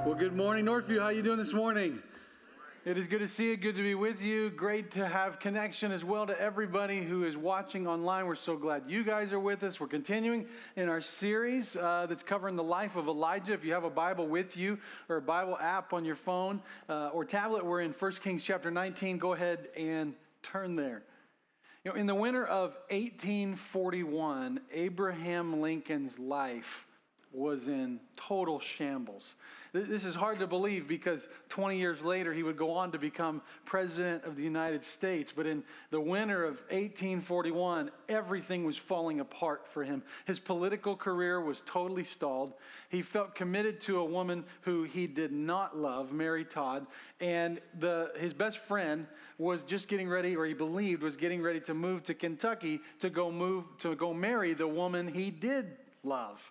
Well, good morning, Northview. How you doing this morning? It is good to see you. Good to be with you. Great to have connection as well to everybody who is watching online. We're so glad you guys are with us. We're continuing in our series that's covering the life of Elijah. If you have a Bible with you or a Bible app on your phone or tablet, we're in 1 Kings chapter 19. Go ahead and turn there. You know, in the winter of 1841, Abraham Lincoln's life was in total shambles. This is hard to believe because 20 years later he would go on to become president of the United States. But in the winter of 1841, everything was falling apart for him. His political career was totally stalled. He felt committed to a woman who he did not love, Mary Todd, and his best friend was just getting ready, or he believed was getting ready to move to Kentucky to go marry the woman he did love.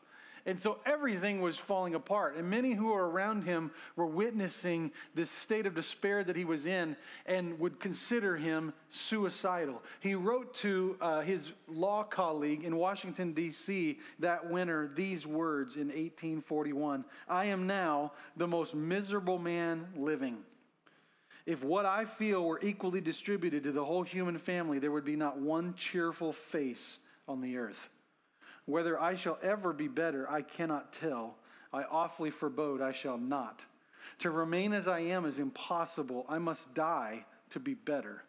And so everything was falling apart. And many who were around him were witnessing this state of despair that he was in and would consider him suicidal. He wrote to his law colleague in Washington, D.C. that winter these words in 1841, "I am now the most miserable man living. If what I feel were equally distributed to the whole human family, there would be not one cheerful face on the earth. Whether I shall ever be better, I cannot tell. I awfully forebode I shall not. To remain as I am is impossible. I must die to be better,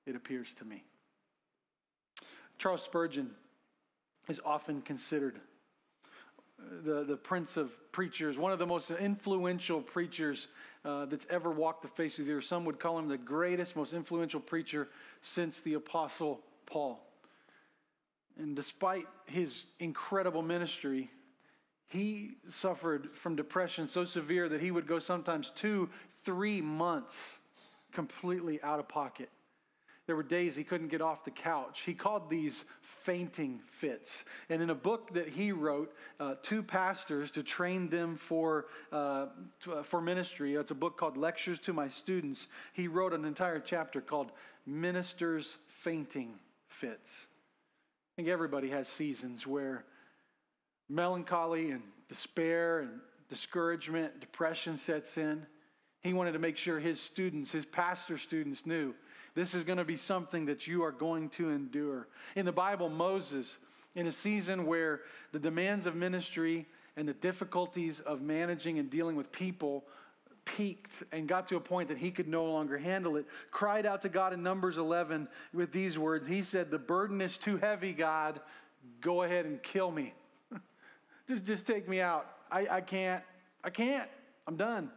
it appears to me." Charles Spurgeon is often considered the prince of preachers, one of the most influential preachers that's ever walked the face of the earth. Some would call him the greatest, most influential preacher since the Apostle Paul. And despite his incredible ministry, he suffered from depression so severe that he would go sometimes 2-3 months completely out of pocket. There were days he couldn't get off the couch. He called these fainting fits. And in a book that he wrote to pastors to train them for ministry, it's a book called Lectures to My Students, he wrote an entire chapter called Ministers' Fainting Fits. I think everybody has seasons where melancholy and despair and discouragement, depression sets in. He wanted to make sure his students, his pastor students, knew this is going to be something that you are going to endure. In the Bible, Moses, in a season where the demands of ministry and the difficulties of managing and dealing with people peaked and got to a point that he could no longer handle it, cried out to God in Numbers 11 with these words. He said, "The burden is too heavy, God. Go ahead and kill me. just take me out. I can't. I'm done."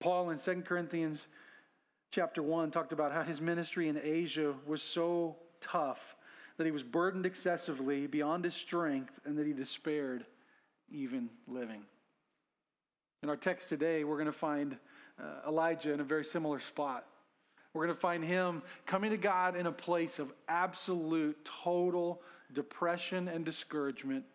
Paul in 2 Corinthians chapter 1 talked about how his ministry in Asia was so tough that he was burdened excessively beyond his strength and that he despaired even living. In our text today, we're going to find Elijah in a very similar spot. We're going to find him coming to God in a place of absolute, total depression and discouragement,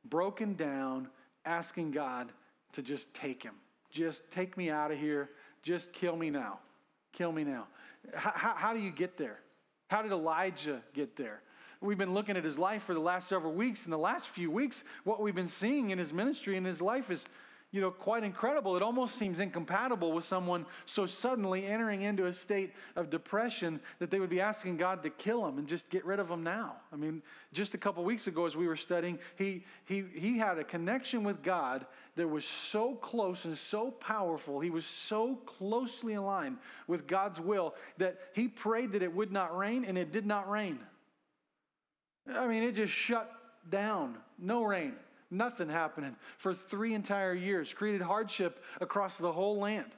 broken down, asking God to just take him. Just take me out of here. Just kill me now. Kill me now. How do you get there? How did Elijah get there? We've been looking at his life for the last several weeks. In the last few weeks, what we've been seeing in his ministry and his life is quite incredible. It almost seems incompatible with someone so suddenly entering into a state of depression that they would be asking God to kill him and just get rid of him now. I mean, just a couple weeks ago as we were studying, he had a connection with God that was so close and so powerful. He was so closely aligned with God's will that he prayed that it would not rain, and it did not rain. I mean, it just shut down. No rain. Nothing happening for 3 entire years. Created hardship across the whole land.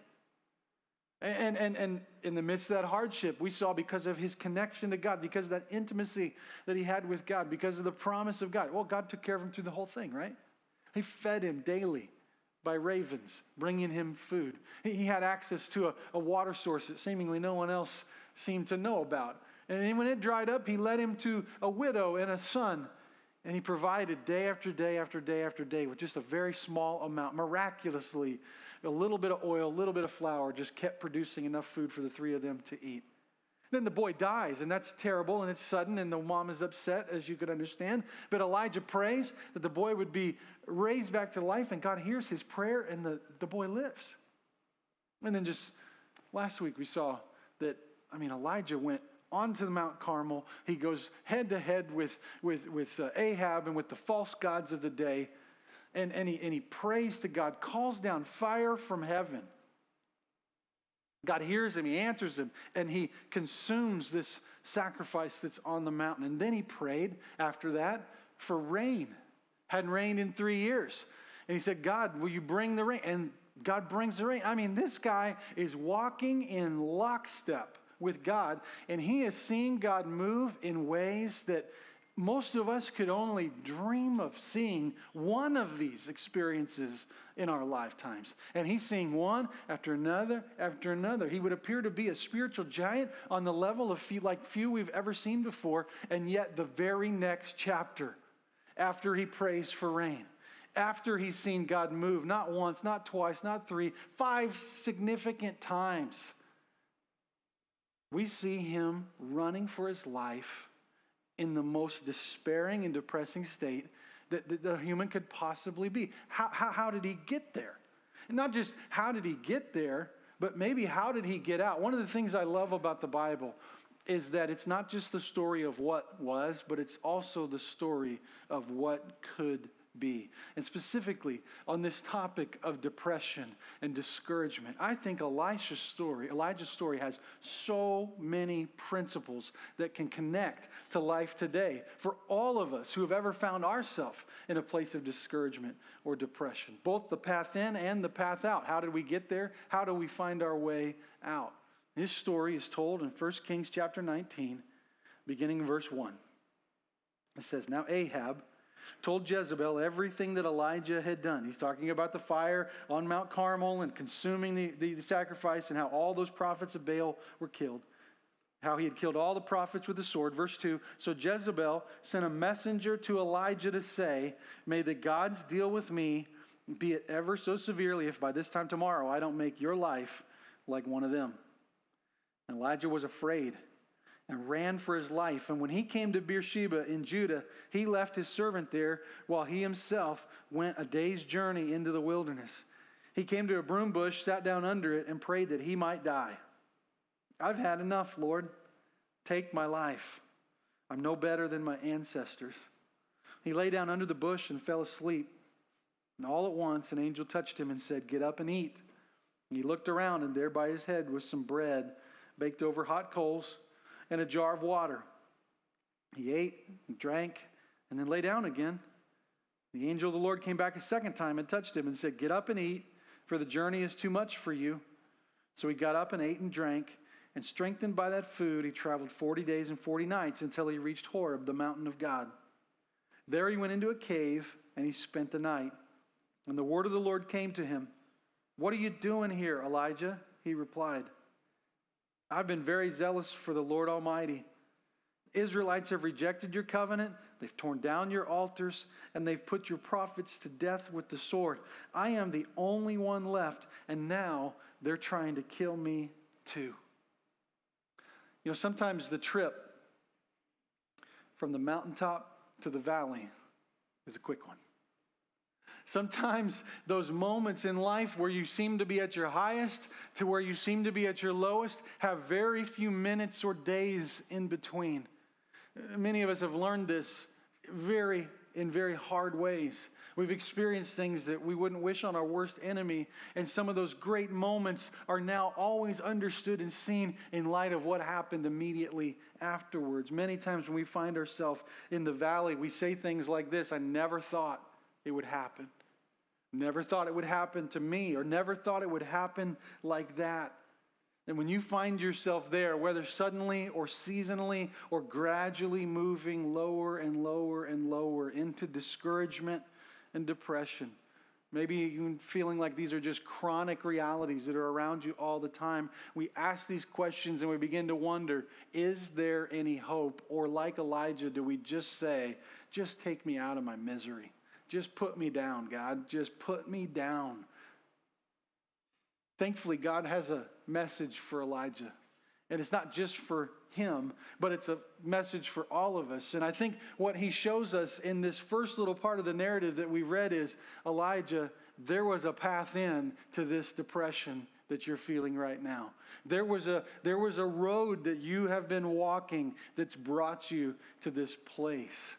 And in the midst of that hardship, we saw because of his connection to God, because of that intimacy that he had with God, because of the promise of God. Well, God took care of him through the whole thing, right? He fed him daily by ravens, bringing him food. He had access to a water source that seemingly no one else seemed to know about. And when it dried up, he led him to a widow and a son. And he provided day after day after day after day with just a very small amount. Miraculously, a little bit of oil, a little bit of flour just kept producing enough food for the 3 of them to eat. Then the boy dies, and that's terrible, and it's sudden, and the mom is upset, as you could understand. But Elijah prays that the boy would be raised back to life, and God hears his prayer, and the boy lives. And then just last week we saw that, Elijah went onto the Mount Carmel. He goes head to head with Ahab and with the false gods of the day, and he prays to God, calls down fire from heaven. God hears him, he answers him, and he consumes this sacrifice that's on the mountain. And then he prayed after that for rain. Hadn't rained in 3 years. And he said, God, will you bring the rain? And God brings the rain. This guy is walking in lockstep with God, and he is seeing God move in ways that most of us could only dream of seeing one of these experiences in our lifetimes. And he's seeing one after another after another. He would appear to be a spiritual giant on the level of few we've ever seen before. And yet the very next chapter, after he prays for rain, after he's seen God move, not once, not twice, not three, 5 significant times, we see him running for his life in the most despairing and depressing state that a human could possibly be. How did he get there? And not just how did he get there, but maybe how did he get out? One of the things I love about the Bible is that it's not just the story of what was, but it's also the story of what could be. And specifically on this topic of depression and discouragement, I think Elijah's story has so many principles that can connect to life today for all of us who have ever found ourselves in a place of discouragement or depression. Both the path in and the path out. How did we get there? How do we find our way out? His story is told in 1 Kings chapter 19, beginning in verse 1. It says, Now Ahab told Jezebel everything that Elijah had done. He's talking about the fire on Mount Carmel and consuming the sacrifice, and how all those prophets of Baal were killed. How he had killed all the prophets with the sword. Verse 2, So Jezebel sent a messenger to Elijah to say, May the gods deal with me, be it ever so severely, if by this time tomorrow I don't make your life like one of them. And Elijah was afraid and ran for his life. And when he came to Beersheba in Judah, he left his servant there while he himself went a day's journey into the wilderness. He came to a broom bush, sat down under it, and prayed that he might die. I've had enough, Lord. Take my life. I'm no better than my ancestors. He lay down under the bush and fell asleep. And all at once an angel touched him and said, Get up and eat. And he looked around, and there by his head was some bread baked over hot coals and a jar of water. He ate and drank and then lay down again. The angel of the Lord came back a second time and touched him and said, Get up and eat, for the journey is too much for you. So he got up and ate and drank, and strengthened by that food, he traveled 40 days and 40 nights until he reached Horeb, the mountain of God. There he went into a cave, and he spent the night. And the word of the Lord came to him. What are you doing here, Elijah? He replied, I've been very zealous for the Lord Almighty. Israelites have rejected your covenant. They've torn down your altars, and they've put your prophets to death with the sword. I am the only one left, and now they're trying to kill me too. Sometimes the trip from the mountaintop to the valley is a quick one. Sometimes those moments in life where you seem to be at your highest to where you seem to be at your lowest have very few minutes or days in between. Many of us have learned this in very hard ways. We've experienced things that we wouldn't wish on our worst enemy, and some of those great moments are now always understood and seen in light of what happened immediately afterwards. Many times when we find ourselves in the valley, we say things like this: I never thought it would happen. Never thought it would happen to me, or never thought it would happen like that. And when you find yourself there, whether suddenly or seasonally or gradually moving lower and lower and lower into discouragement and depression, maybe even feeling like these are just chronic realities that are around you all the time, we ask these questions and we begin to wonder, is there any hope? Or like Elijah, do we just say, just take me out of my misery? Just put me down, God. Just put me down. Thankfully, God has a message for Elijah. And it's not just for him, but it's a message for all of us. And I think what he shows us in this first little part of the narrative that we read is, Elijah, there was a path in to this depression that you're feeling right now. There was a road that you have been walking that's brought you to this place.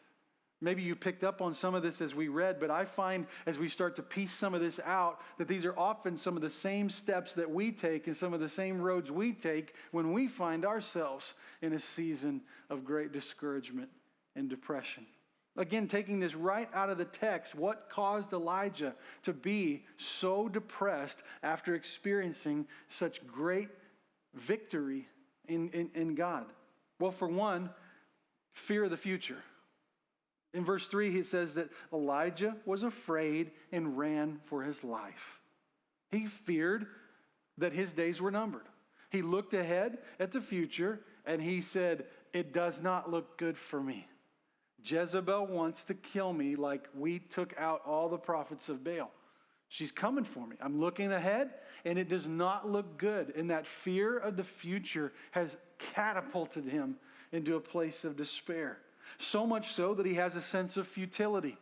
Maybe you picked up on some of this as we read, but I find as we start to piece some of this out, that these are often some of the same steps that we take and some of the same roads we take when we find ourselves in a season of great discouragement and depression. Again, taking this right out of the text, what caused Elijah to be so depressed after experiencing such great victory in God? Well, for one, fear of the future. In verse 3, he says that Elijah was afraid and ran for his life. He feared that his days were numbered. He looked ahead at the future and he said, it does not look good for me. Jezebel wants to kill me like we took out all the prophets of Baal. She's coming for me. I'm looking ahead and it does not look good. And that fear of the future has catapulted him into a place of despair. So much so that he has a sense of futility.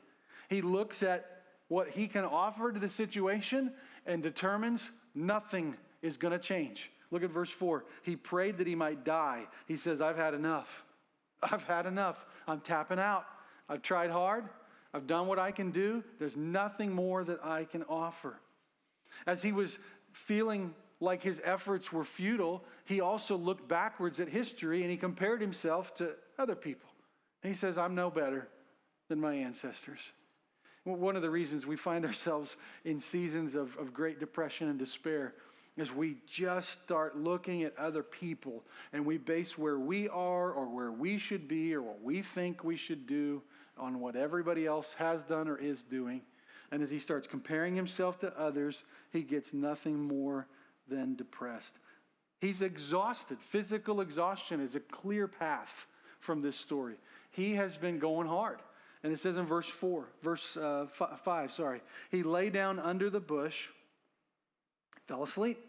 He looks at what he can offer to the situation and determines nothing is going to change. Look at verse 4. He prayed that he might die. He says, I've had enough. I've had enough. I'm tapping out. I've tried hard. I've done what I can do. There's nothing more that I can offer. As he was feeling like his efforts were futile, he also looked backwards at history and he compared himself to other people. And he says, I'm no better than my ancestors. One of the reasons we find ourselves in seasons of great depression and despair is we just start looking at other people and we base where we are or where we should be or what we think we should do on what everybody else has done or is doing. And as he starts comparing himself to others, he gets nothing more than depressed. He's exhausted. Physical exhaustion is a clear path from this story. He has been going hard. And it says in verse 5, he lay down under the bush, fell asleep.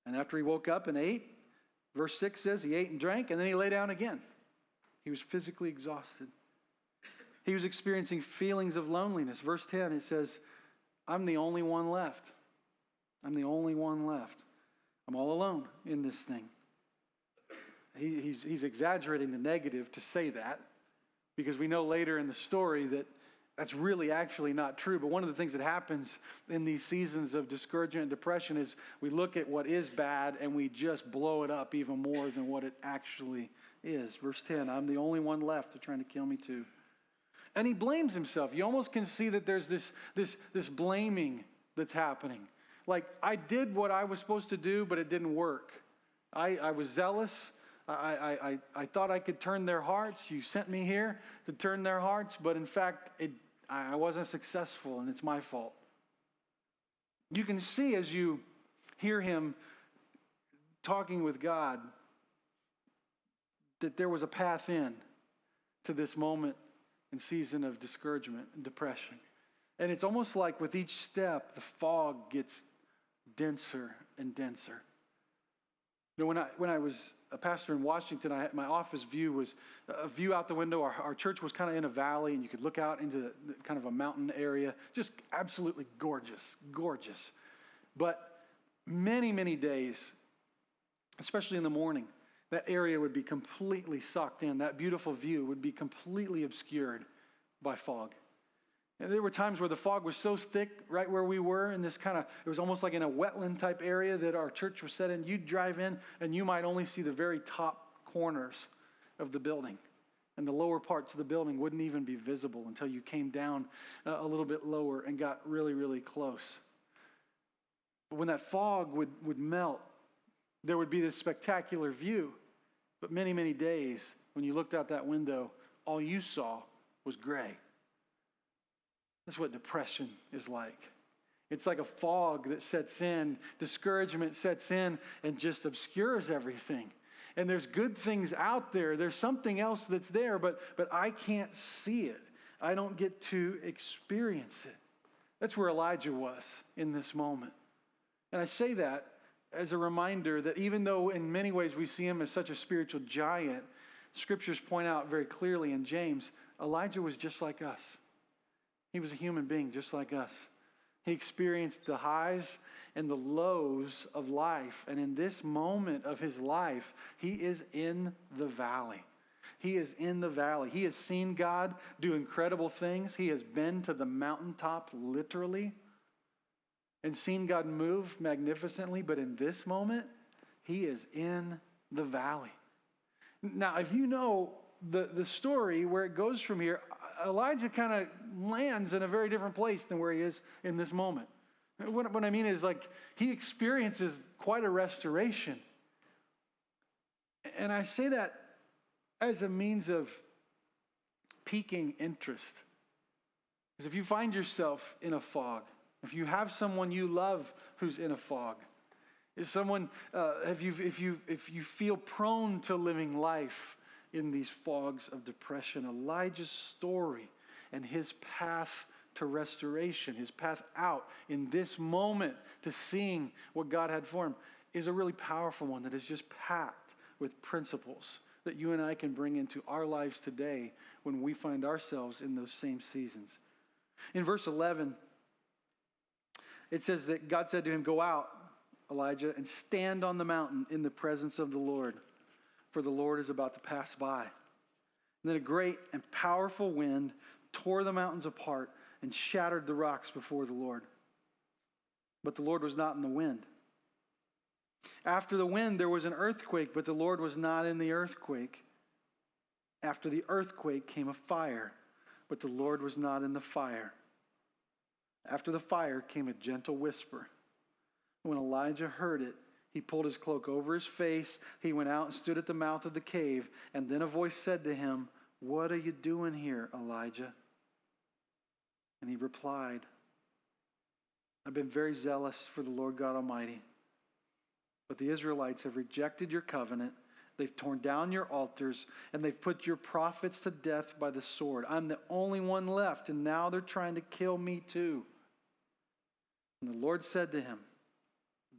And after he woke up and ate, verse 6 says he ate and drank, and then he lay down again. He was physically exhausted. He was experiencing feelings of loneliness. Verse 10, it says, I'm the only one left. I'm the only one left. I'm all alone in this thing. He's exaggerating the negative to say that, because we know later in the story that that's really actually not true. But one of the things that happens in these seasons of discouragement and depression is we look at what is bad and we just blow it up even more than what it actually is. Verse 10, I'm the only one left. They're trying to kill me too. And he blames himself. You almost can see that there's this blaming that's happening. Like, I did what I was supposed to do, but it didn't work. I was zealous. I thought I could turn their hearts. You sent me here to turn their hearts, but in fact, I wasn't successful, and it's my fault. You can see as you hear him talking with God that there was a path in to this moment and season of discouragement and depression. And it's almost like with each step, the fog gets denser and denser. You know, when I was a pastor in Washington, my office view was a view out the window. Our church was kind of in a valley, and you could look out into the kind of a mountain area. Just absolutely gorgeous, gorgeous. But many, many days, especially in the morning, that area would be completely sucked in. That beautiful view would be completely obscured by fog. And there were times where the fog was so thick right where we were in this it was almost like in a wetland type area that our church was set in. You'd drive in and you might only see the very top corners of the building. And the lower parts of the building wouldn't even be visible until you came down a little bit lower and got really, really close. But when that fog would melt, there would be this spectacular view. But many, many days, when you looked out that window, all you saw was gray. That's what depression is like. It's like a fog that sets in, discouragement sets in and just obscures everything. And there's good things out there. There's something else that's there, but I can't see it. I don't get to experience it. That's where Elijah was in this moment. And I say that as a reminder that even though in many ways we see him as such a spiritual giant, scriptures point out very clearly in James, Elijah was just like us. He was a human being just like us. He experienced the highs and the lows of life. And in this moment of his life, he is in the valley. He is in the valley. He has seen God do incredible things. He has been to the mountaintop literally and seen God move magnificently. But in this moment, he is in the valley. Now, if you know the story where it goes from here, Elijah kind of lands in a very different place than where he is in this moment. What I mean is, like, he experiences quite a restoration. And I say that as a means of piquing interest. Because if you find yourself in a fog, if you have someone you love who's in a fog, if you feel prone to living life in these fogs of depression, Elijah's story and his path to restoration, his path out in this moment to seeing what God had for him, is a really powerful one that is just packed with principles that you and I can bring into our lives today when we find ourselves in those same seasons. In verse 11, it says that God said to him, "Go out, Elijah, and stand on the mountain in the presence of the Lord, for the Lord is about to pass by." And then a great and powerful wind tore the mountains apart and shattered the rocks before the Lord. But the Lord was not in the wind. After the wind, there was an earthquake, but the Lord was not in the earthquake. After the earthquake came a fire, but the Lord was not in the fire. After the fire came a gentle whisper. When Elijah heard it, he pulled his cloak over his face. He went out and stood at the mouth of the cave. And then a voice said to him, "What are you doing here, Elijah?" And he replied, "I've been very zealous for the Lord God Almighty. But the Israelites have rejected your covenant. They've torn down your altars, and they've put your prophets to death by the sword. I'm the only one left, and now they're trying to kill me too." And the Lord said to him,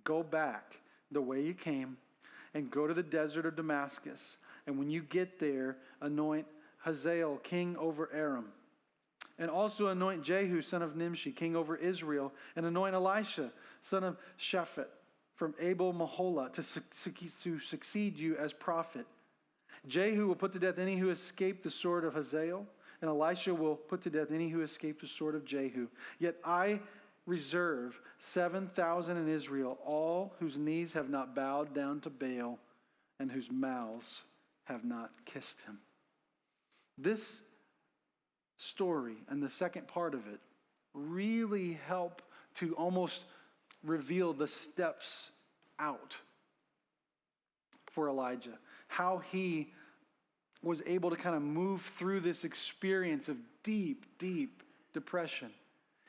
"Go back the way you came and go to the desert of Damascus. And when you get there, anoint Hazael king over Aram. And also anoint Jehu son of Nimshi king over Israel. And anoint Elisha son of Shaphat from Abel Maholah to succeed you as prophet. Jehu will put to death any who escaped the sword of Hazael. And Elisha will put to death any who escaped the sword of Jehu. Yet I reserve 7,000 in Israel, all whose knees have not bowed down to Baal and whose mouths have not kissed him." This story and the second part of it really help to almost reveal the steps out for Elijah. How he was able to kind of move through this experience of deep, deep depression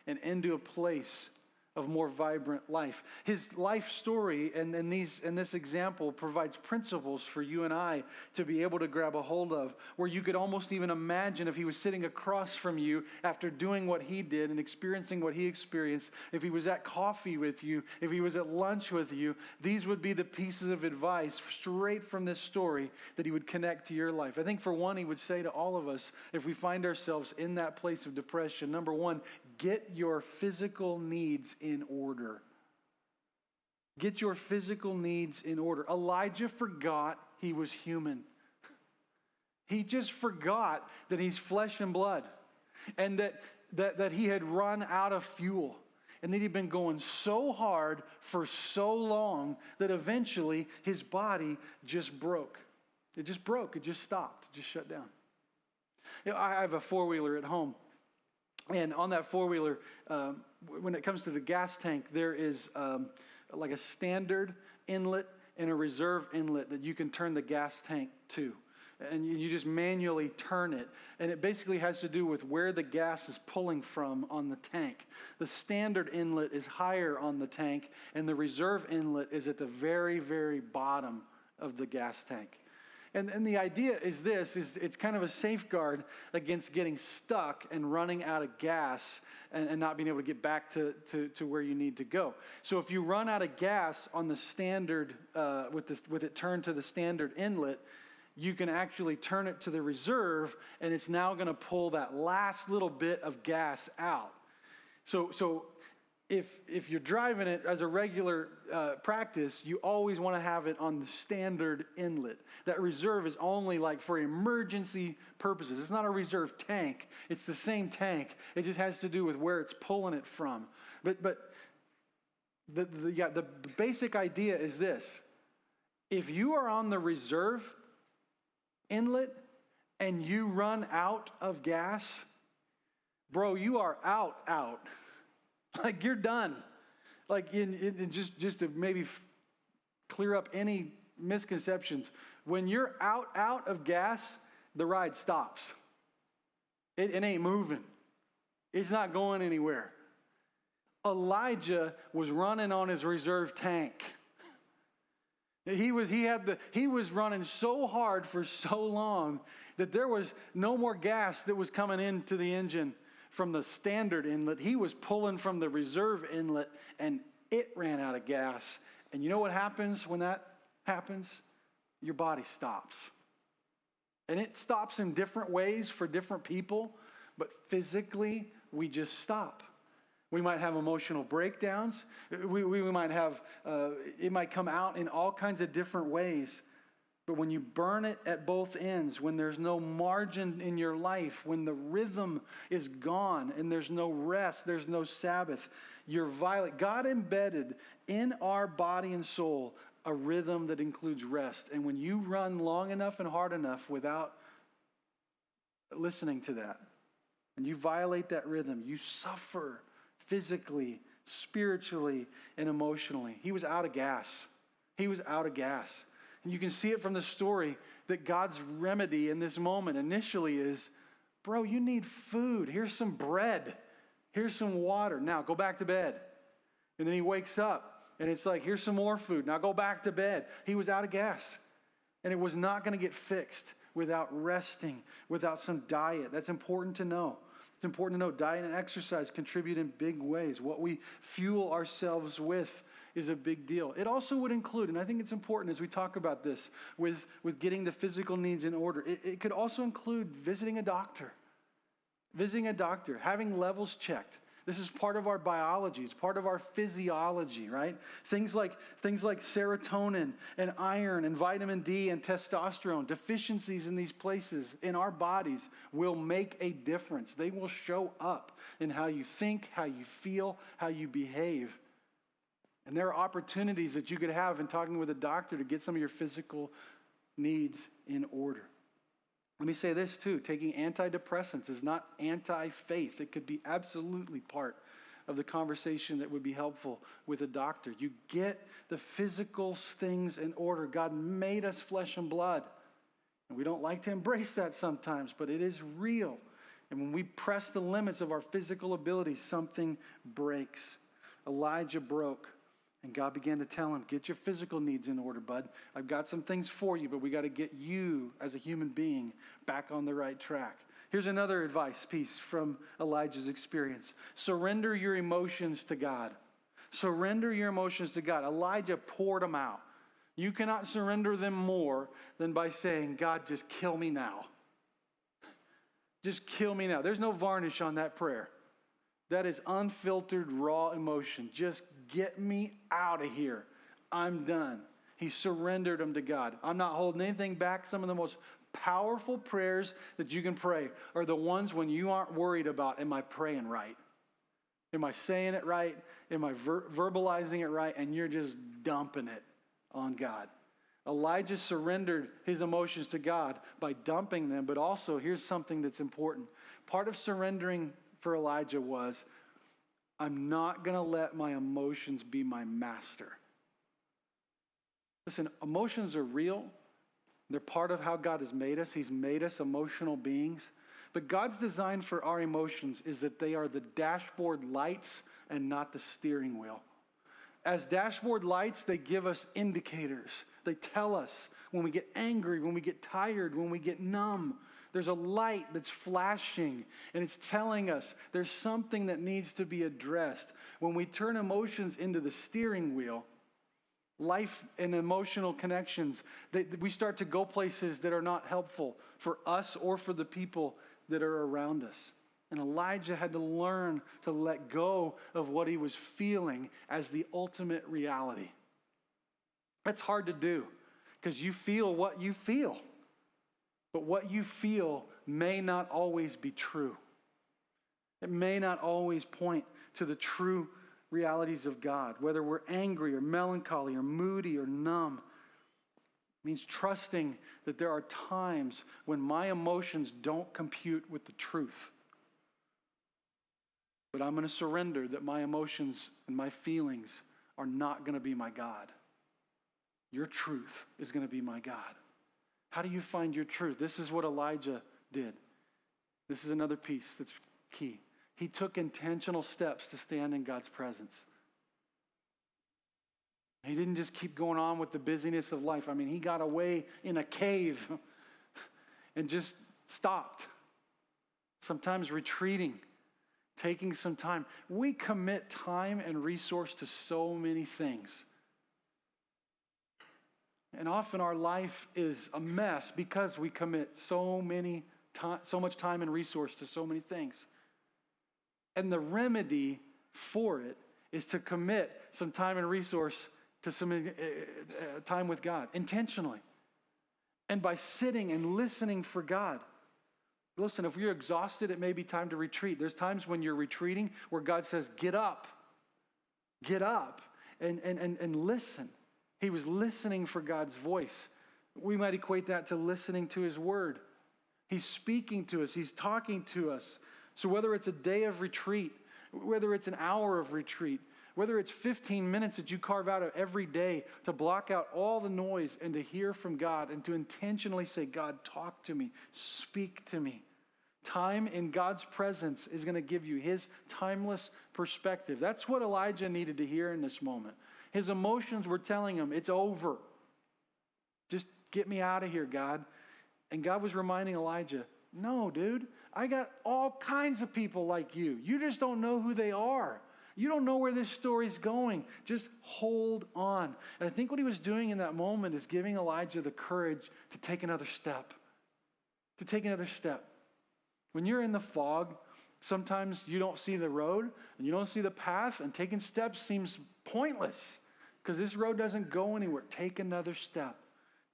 and into a place of more vibrant life. His life story and this example provides principles for you and I to be able to grab a hold of, where you could almost even imagine if he was sitting across from you after doing what he did and experiencing what he experienced, if he was at coffee with you, if he was at lunch with you, these would be the pieces of advice straight from this story that he would connect to your life. I think for one, he would say to all of us, if we find ourselves in that place of depression, number one, get your physical needs in order. Get your physical needs in order. Elijah forgot he was human. He just forgot that he's flesh and blood, and that he had run out of fuel, and that he'd been going so hard for so long that eventually his body just broke. It just broke. It just stopped. It just shut down. You know, I have a four-wheeler at home. And on that four-wheeler, when it comes to the gas tank, there is like a standard inlet and a reserve inlet that you can turn the gas tank to. And you just manually turn it. And it basically has to do with where the gas is pulling from on the tank. The standard inlet is higher on the tank, and the reserve inlet is at the very, very bottom of the gas tank. And the idea is this, is it's kind of a safeguard against getting stuck and running out of gas and not being able to get back to where you need to go. So if you run out of gas on the standard, with it turned to the standard inlet, you can actually turn it to the reserve, and it's now going to pull that last little bit of gas out. So if you're driving it as a regular practice, you always want to have it on the standard inlet. That reserve is only like for emergency purposes. It's not a reserve tank. It's the same tank. It just has to do with where it's pulling it from. But the basic idea is this. If you are on the reserve inlet and you run out of gas, bro, you are out. Like, you're done. Like, just to maybe clear up any misconceptions. When you're out of gas, the ride stops. It ain't moving. It's not going anywhere. Elijah was running on his reserve tank. He was running so hard for so long that there was no more gas that was coming into the engine from the standard inlet. He was pulling from the reserve inlet, and it ran out of gas. And you know what happens when that happens? Your body stops. And it stops in different ways for different people, but physically, we just stop. We might have emotional breakdowns. We might have, it might come out in all kinds of different ways. But when you burn it at both ends, when there's no margin in your life, when the rhythm is gone and there's no rest, there's no Sabbath, you're violent. God embedded in our body and soul a rhythm that includes rest. And when you run long enough and hard enough without listening to that, and you violate that rhythm, you suffer physically, spiritually, and emotionally. He was out of gas. He was out of gas. And you can see it from the story that God's remedy in this moment initially is, bro, you need food. Here's some bread. Here's some water. Now go back to bed. And then he wakes up and it's like, here's some more food. Now go back to bed. He was out of gas. And it was not going to get fixed without resting, without some diet. That's important to know. It's important to know diet and exercise contribute in big ways. What we fuel ourselves with is a big deal. It also would include, and I think it's important as we talk about this, with getting the physical needs in order, it could also include visiting a doctor. Visiting a doctor, having levels checked. This is part of our biology. It's part of our physiology, right? Things like serotonin and iron and vitamin D and testosterone, deficiencies in these places in our bodies will make a difference. They will show up in how you think, how you feel, how you behave. And there are opportunities that you could have in talking with a doctor to get some of your physical needs in order. Let me say this too, taking antidepressants is not anti-faith. It could be absolutely part of the conversation that would be helpful with a doctor. You get the physical things in order. God made us flesh and blood. And we don't like to embrace that sometimes, but it is real. And when we press the limits of our physical abilities, something breaks. Elijah broke. And God began to tell him, get your physical needs in order, bud. I've got some things for you, but we got to get you as a human being back on the right track. Here's another advice piece from Elijah's experience. Surrender your emotions to God. Surrender your emotions to God. Elijah poured them out. You cannot surrender them more than by saying, God, just kill me now. Just kill me now. There's no varnish on that prayer. That is unfiltered, raw emotion. Just get me out of here. I'm done. He surrendered them to God. I'm not holding anything back. Some of the most powerful prayers that you can pray are the ones when you aren't worried about, am I praying right? Am I saying it right? Am I verbalizing it right? And you're just dumping it on God. Elijah surrendered his emotions to God by dumping them, but also here's something that's important. Part of surrendering for Elijah was, I'm not going to let my emotions be my master. Listen, emotions are real. They're part of how God has made us. He's made us emotional beings. But God's design for our emotions is that they are the dashboard lights and not the steering wheel. As dashboard lights, they give us indicators. They tell us when we get angry, when we get tired, when we get numb. There's a light that's flashing, and it's telling us there's something that needs to be addressed. When we turn emotions into the steering wheel, life and emotional connections, we start to go places that are not helpful for us or for the people that are around us. And Elijah had to learn to let go of what he was feeling as the ultimate reality. That's hard to do because you feel what you feel. But what you feel may not always be true. It may not always point to the true realities of God. Whether we're angry or melancholy or moody or numb, it means trusting that there are times when my emotions don't compute with the truth. But I'm going to surrender that my emotions and my feelings are not going to be my God. Your truth is going to be my God. How do you find your truth? This is what Elijah did. This is another piece that's key. He took intentional steps to stand in God's presence. He didn't just keep going on with the busyness of life. I mean, he got away in a cave and just stopped. Sometimes retreating. Taking some time. We commit time and resource to so many things. And often our life is a mess because we commit so much time and resource to so many things. And the remedy for it is to commit some time and resource to some time with God intentionally. And by sitting and listening for God. Listen, if you're exhausted, it may be time to retreat. There's times when you're retreating where God says, get up, and listen. He was listening for God's voice. We might equate that to listening to his word. He's speaking to us. He's talking to us. So whether it's a day of retreat, whether it's an hour of retreat, whether it's 15 minutes that you carve out of every day to block out all the noise and to hear from God and to intentionally say, God, talk to me, speak to me. Time in God's presence is going to give you his timeless perspective. That's what Elijah needed to hear in this moment. His emotions were telling him, it's over. Just get me out of here, God. And God was reminding Elijah, no, dude, I got all kinds of people like you. You just don't know who they are. You don't know where this story's going. Just hold on. And I think what he was doing in that moment is giving Elijah the courage to take another step. To take another step. When you're in the fog, sometimes you don't see the road and you don't see the path, and taking steps seems pointless because this road doesn't go anywhere. Take another step.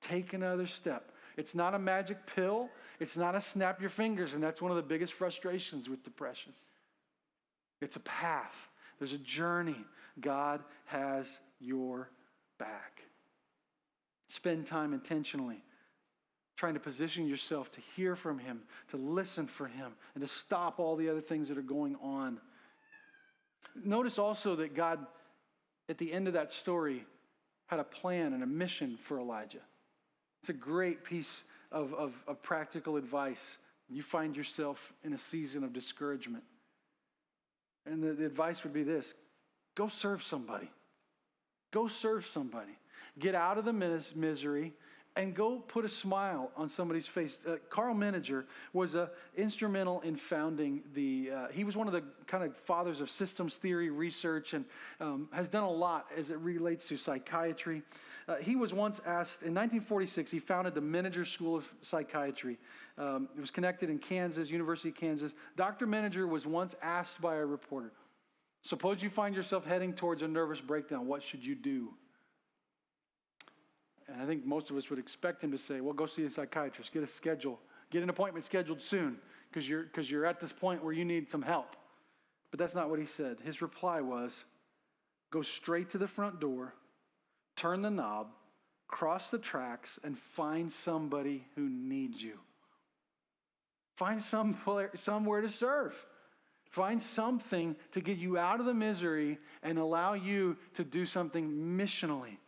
Take another step. It's not a magic pill. It's not a snap your fingers, and that's one of the biggest frustrations with depression. It's a path. There's a journey. God has your back. Spend time intentionally trying to position yourself to hear from him, to listen for him, and to stop all the other things that are going on. Notice also that God, at the end of that story, had a plan and a mission for Elijah. It's a great piece of practical advice. You find yourself in a season of discouragement. And the advice would be this: go serve somebody. Go serve somebody. Get out of the misery and go put a smile on somebody's face. Carl Menninger was instrumental in founding he was one of the kind of fathers of systems theory research and has done a lot as it relates to psychiatry. He was once asked, in 1946, he founded the Menninger School of Psychiatry. It was connected in Kansas, University of Kansas. Dr. Menninger was once asked by a reporter, suppose you find yourself heading towards a nervous breakdown, what should you do? And I think most of us would expect him to say, well, go see a psychiatrist, get an appointment scheduled soon, because you're at this point where you need some help. But that's not what he said. His reply was, go straight to the front door, turn the knob, cross the tracks, and find somebody who needs you. Find somewhere to serve. Find something to get you out of the misery and allow you to do something missionally.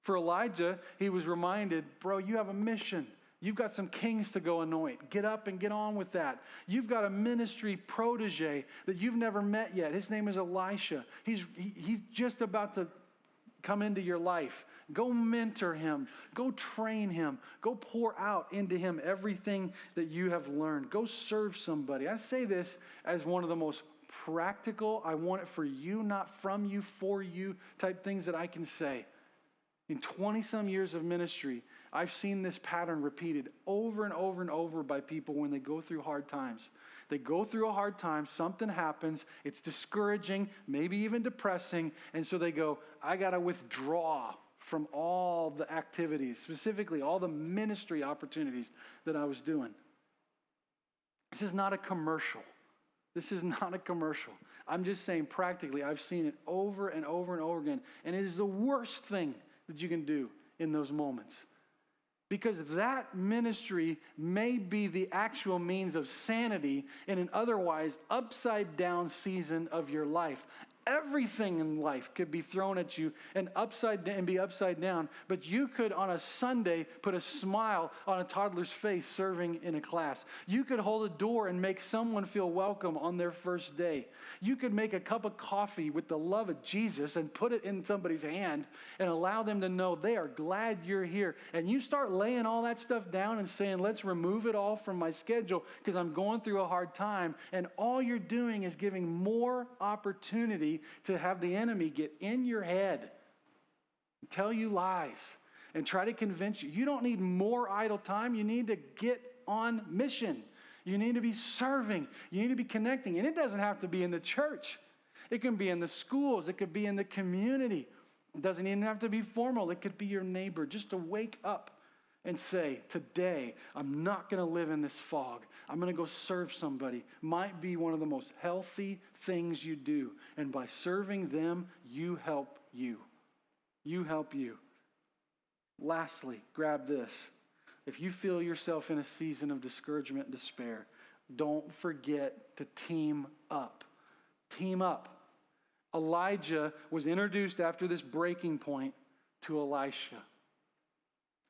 For Elijah, he was reminded, bro, you have a mission. You've got some kings to go anoint. Get up and get on with that. You've got a ministry protege that you've never met yet. His name is Elisha. He's just about to come into your life. Go mentor him. Go train him. Go pour out into him everything that you have learned. Go serve somebody. I say this as one of the most practical, I want it for you, not from you, for you type things that I can say. In 20-some years of ministry, I've seen this pattern repeated over and over and over by people when they go through hard times. They go through a hard time, something happens, it's discouraging, maybe even depressing, and so they go, I got to withdraw from all the activities, specifically all the ministry opportunities that I was doing. This is not a commercial. This is not a commercial. I'm just saying practically, I've seen it over and over and over again, and it is the worst thing that you can do in those moments. Because that ministry may be the actual means of sanity in an otherwise upside down season of your life. Everything in life could be thrown at you and be upside down, but you could on a Sunday put a smile on a toddler's face serving in a class. You could hold a door and make someone feel welcome on their first day. You could make a cup of coffee with the love of Jesus and put it in somebody's hand and allow them to know they are glad you're here. And you start laying all that stuff down and saying, let's remove it all from my schedule because I'm going through a hard time. And all you're doing is giving more opportunity to have the enemy get in your head, tell you lies, and try to convince you. You don't need more idle time. You need to get on mission. You need to be serving. You need to be connecting. And it doesn't have to be in the church. It can be in the schools. It could be in the community. It doesn't even have to be formal. It could be your neighbor. Just to wake up and say, today, I'm not going to live in this fog. I'm going to go serve somebody. Might be one of the most healthy things you do. And by serving them, you help you. You help you. Lastly, grab this. If you feel yourself in a season of discouragement and despair, don't forget to team up. Team up. Elijah was introduced after this breaking point to Elisha,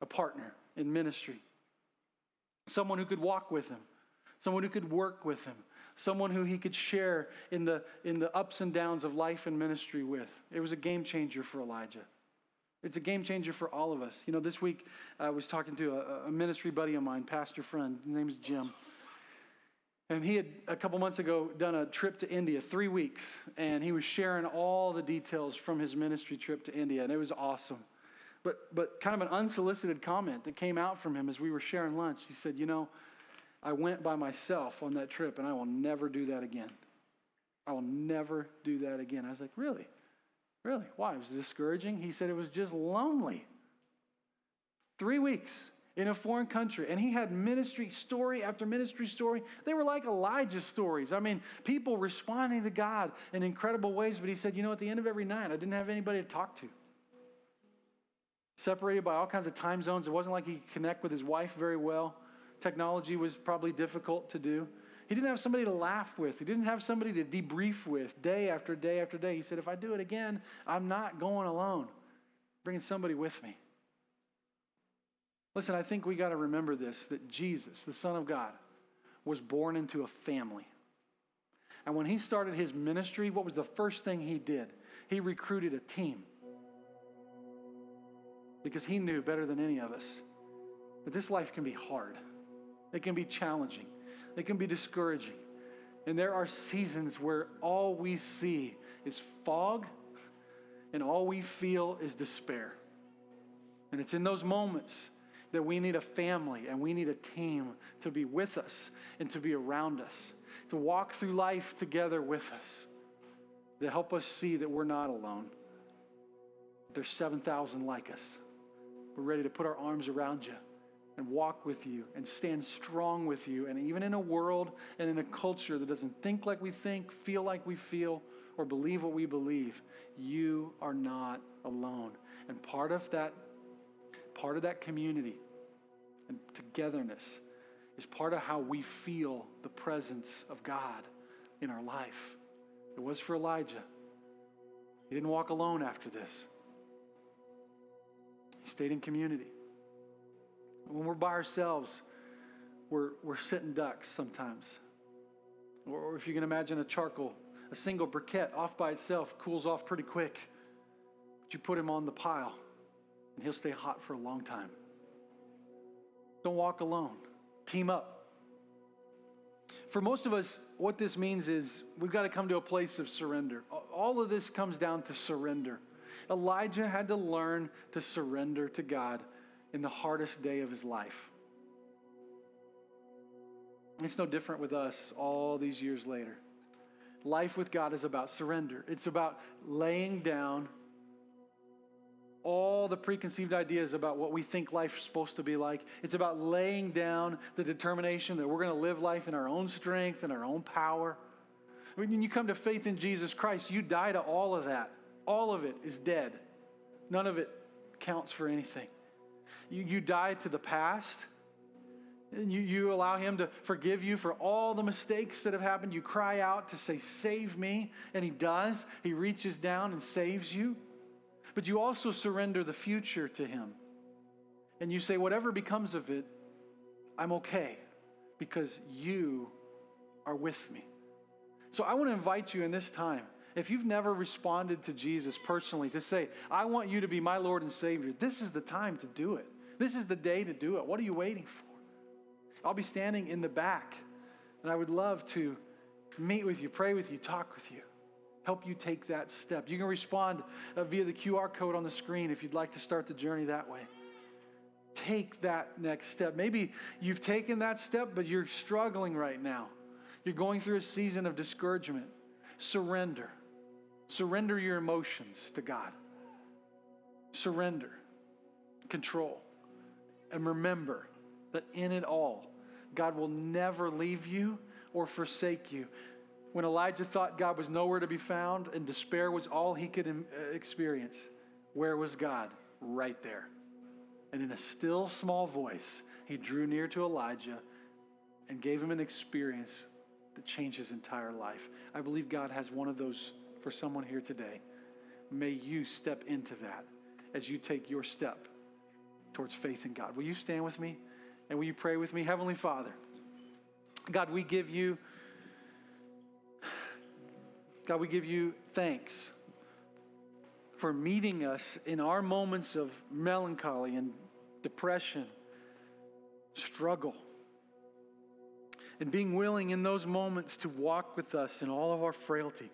a partner in ministry. Someone who could walk with him. Someone who could work with him. Someone who he could share in the ups and downs of life and ministry with. It was a game changer for Elijah. It's a game changer for all of us. You know, this week I was talking to a ministry buddy of mine, pastor friend. His name's Jim. And he had, a couple months ago, done a trip to India, 3 weeks. And he was sharing all the details from his ministry trip to India. And it was awesome. But kind of an unsolicited comment that came out from him as we were sharing lunch. He said, you know, I went by myself on that trip and I will never do that again. I will never do that again. I was like, really? Really? Why? Was it discouraging? He said it was just lonely. 3 weeks in a foreign country. And he had ministry story after ministry story. They were like Elijah stories. I mean, people responding to God in incredible ways. But he said, you know, at the end of every night, I didn't have anybody to talk to. Separated by all kinds of time zones. It wasn't like he could connect with his wife very well. Technology was probably difficult to do. He didn't have somebody to laugh with. He didn't have somebody to debrief with day after day after day. He said, if I do it again, I'm not going alone. I'm bringing somebody with me. Listen, I think we got to remember this, that Jesus, the Son of God, was born into a family. And when he started his ministry, what was the first thing he did? He recruited a team. Because he knew better than any of us that this life can be hard. It can be challenging. It can be discouraging. And there are seasons where all we see is fog and all we feel is despair. And it's in those moments that we need a family and we need a team to be with us and to be around us, to walk through life together with us, to help us see that we're not alone. There's 7,000 like us. We're ready to put our arms around you and walk with you and stand strong with you. And even in a world and in a culture that doesn't think like we think, feel like we feel, or believe what we believe, you are not alone. And part of that community and togetherness is part of how we feel the presence of God in our life. It was for Elijah. He didn't walk alone after this. He stayed in community. When we're by ourselves, we're sitting ducks sometimes. Or if you can imagine a single briquette off by itself cools off pretty quick. But you put him on the pile, and he'll stay hot for a long time. Don't walk alone. Team up. For most of us, what this means is we've got to come to a place of surrender. All of this comes down to surrender. Elijah had to learn to surrender to God in the hardest day of his life. It's no different with us all these years later. Life with God is about surrender. It's about laying down all the preconceived ideas about what we think life's supposed to be like. It's about laying down the determination that we're going to live life in our own strength and our own power. When you come to faith in Jesus Christ, you die to all of that. All of it is dead. None of it counts for anything. You die to the past. And you allow him to forgive you for all the mistakes that have happened. You cry out to say, save me. And he does. He reaches down and saves you. But you also surrender the future to him. And you say, whatever becomes of it, I'm okay because you are with me. So I want to invite you in this time, if you've never responded to Jesus personally, to say, I want you to be my Lord and Savior, this is the time to do it. This is the day to do it. What are you waiting for? I'll be standing in the back, and I would love to meet with you, pray with you, talk with you, help you take that step. You can respond via the QR code on the screen if you'd like to start the journey that way. Take that next step. Maybe you've taken that step, but you're struggling right now. You're going through a season of discouragement. Surrender. Surrender your emotions to God. Surrender. Control. And remember that in it all, God will never leave you or forsake you. When Elijah thought God was nowhere to be found and despair was all he could experience, where was God? Right there. And in a still small voice, he drew near to Elijah and gave him an experience that changed his entire life. I believe God has one of those for someone here today. May you step into that as you take your step towards faith in God. Will you stand with me? And will you pray with me? Heavenly Father, God, we give you thanks for meeting us in our moments of melancholy and depression, struggle, and being willing in those moments to walk with us in all of our frailty.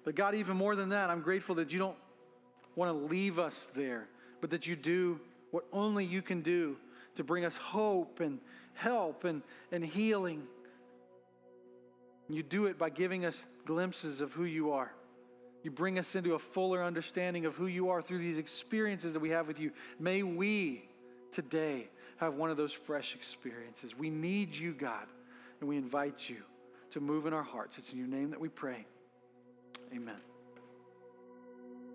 But God, even more than that, I'm grateful that you don't want to leave us there, but that you do what only you can do to bring us hope and help and healing. You do it by giving us glimpses of who you are. You bring us into a fuller understanding of who you are through these experiences that we have with you. May we today have one of those fresh experiences. We need you, God, and we invite you to move in our hearts. It's in your name that we pray. Amen.